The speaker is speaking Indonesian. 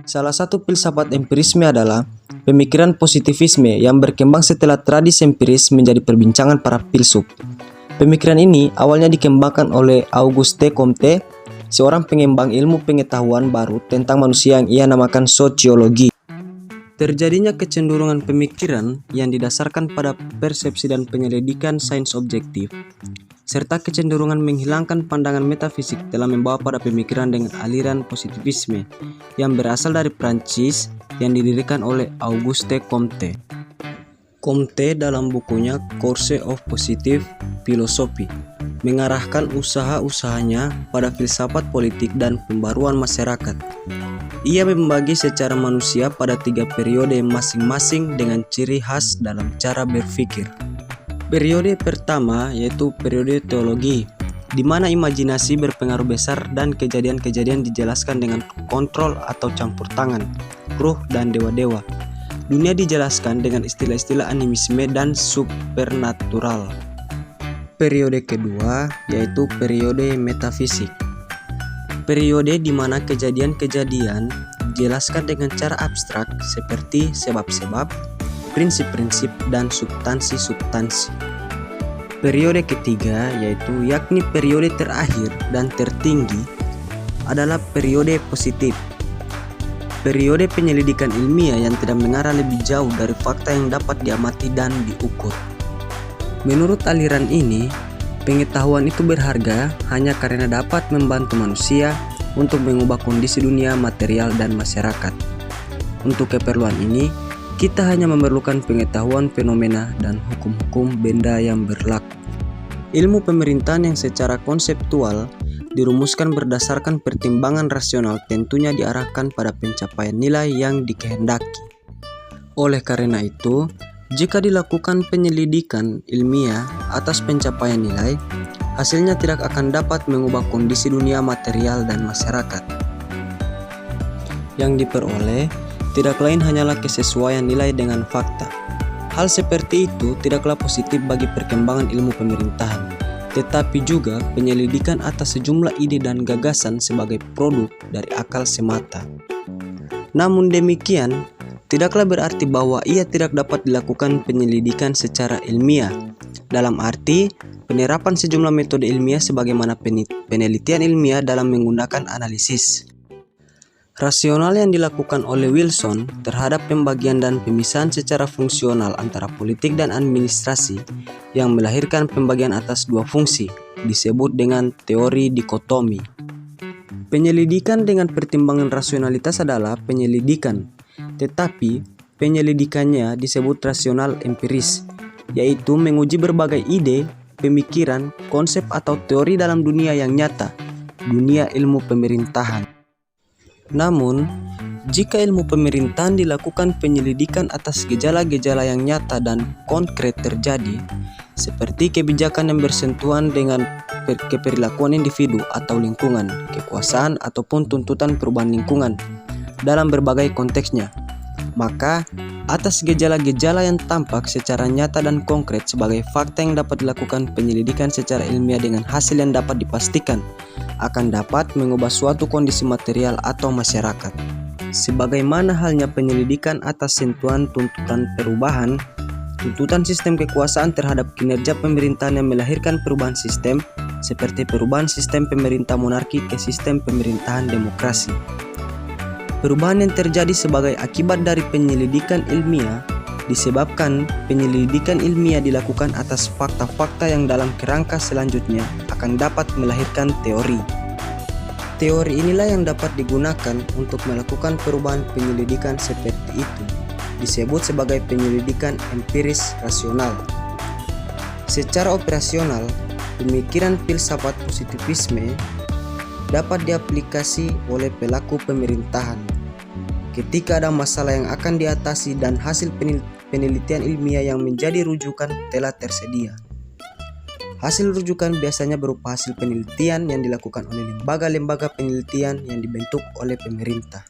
Salah satu filsafat empirisme adalah pemikiran positivisme yang berkembang setelah tradisi empiris menjadi perbincangan para filsuf. Pemikiran ini awalnya dikembangkan oleh Auguste Comte, seorang pengembang ilmu pengetahuan baru tentang manusia yang ia namakan sosiologi. Terjadinya kecenderungan pemikiran yang didasarkan pada persepsi dan penyelidikan sains objektif, serta kecenderungan menghilangkan pandangan metafisik telah membawa pada pemikiran dengan aliran positivisme yang berasal dari Prancis yang didirikan oleh Auguste Comte. Comte dalam bukunya Course of Positive Philosophy mengarahkan usaha-usahanya pada filsafat politik dan pembaruan masyarakat. Ia membagi secara manusia pada 3 periode masing-masing dengan ciri khas dalam cara berpikir. Periode pertama yaitu periode teologi, di mana imajinasi berpengaruh besar dan kejadian-kejadian dijelaskan dengan kontrol atau campur tangan, ruh dan dewa-dewa. Dunia dijelaskan dengan istilah-istilah animisme dan supernatural. Periode kedua yaitu periode metafisik. Periode di mana kejadian-kejadian dijelaskan dengan cara abstrak seperti sebab-sebab, prinsip-prinsip, dan substansi-substansi. Periode ketiga yaitu yakni periode terakhir dan tertinggi adalah periode positif. Periode penyelidikan ilmiah yang tidak mengarah lebih jauh dari fakta yang dapat diamati dan diukur. Menurut aliran ini, pengetahuan itu berharga hanya karena dapat membantu manusia untuk mengubah kondisi dunia material dan masyarakat. Untuk keperluan ini, kita hanya memerlukan pengetahuan fenomena dan hukum-hukum benda yang berlaku. Ilmu pemerintahan yang secara konseptual dirumuskan berdasarkan pertimbangan rasional tentunya diarahkan pada pencapaian nilai yang dikehendaki. Oleh karena itu, jika dilakukan penyelidikan ilmiah atas pencapaian nilai, hasilnya tidak akan dapat mengubah kondisi dunia material dan masyarakat. Yang diperoleh tidak lain hanyalah kesesuaian nilai dengan fakta. Hal seperti itu tidaklah positif bagi perkembangan ilmu pemerintahan, tetapi juga penyelidikan atas sejumlah ide dan gagasan sebagai produk dari akal semata. Namun demikian, tidaklah berarti bahwa ia tidak dapat dilakukan penyelidikan secara ilmiah, dalam arti penerapan sejumlah metode ilmiah sebagaimana penelitian ilmiah dalam menggunakan analisis rasional yang dilakukan oleh Wilson terhadap pembagian dan pemisahan secara fungsional antara politik dan administrasi yang melahirkan pembagian atas 2 fungsi, disebut dengan teori dikotomi. Penyelidikan dengan pertimbangan rasionalitas adalah penyelidikan, tetapi penyelidikannya disebut rasional empiris, yaitu menguji berbagai ide, pemikiran, konsep atau teori dalam dunia yang nyata, dunia ilmu pemerintahan. Namun, jika ilmu pemerintahan dilakukan penyelidikan atas gejala-gejala yang nyata dan konkret terjadi, seperti kebijakan yang bersentuhan dengan keperilakuan individu atau lingkungan, kekuasaan ataupun tuntutan perubahan lingkungan dalam berbagai konteksnya, maka atas gejala-gejala yang tampak secara nyata dan konkret sebagai fakta yang dapat dilakukan penyelidikan secara ilmiah dengan hasil yang dapat dipastikan akan dapat mengubah suatu kondisi material atau masyarakat. Sebagaimana halnya penyelidikan atas sentuhan tuntutan perubahan, tuntutan sistem kekuasaan terhadap kinerja pemerintahan yang melahirkan perubahan sistem, seperti perubahan sistem pemerintah monarki ke sistem pemerintahan demokrasi. Perubahan yang terjadi sebagai akibat dari penyelidikan ilmiah disebabkan penyelidikan ilmiah dilakukan atas fakta-fakta yang dalam kerangka selanjutnya akan dapat melahirkan teori. Teori inilah yang dapat digunakan untuk melakukan perubahan penyelidikan seperti itu, disebut sebagai penyelidikan empiris rasional. Secara operasional, pemikiran filsafat positivisme dapat diaplikasi oleh pelaku pemerintahan ketika ada masalah yang akan diatasi dan hasil penelitian ilmiah yang menjadi rujukan telah tersedia. Hasil rujukan biasanya berupa hasil penelitian yang dilakukan oleh lembaga-lembaga penelitian yang dibentuk oleh pemerintah.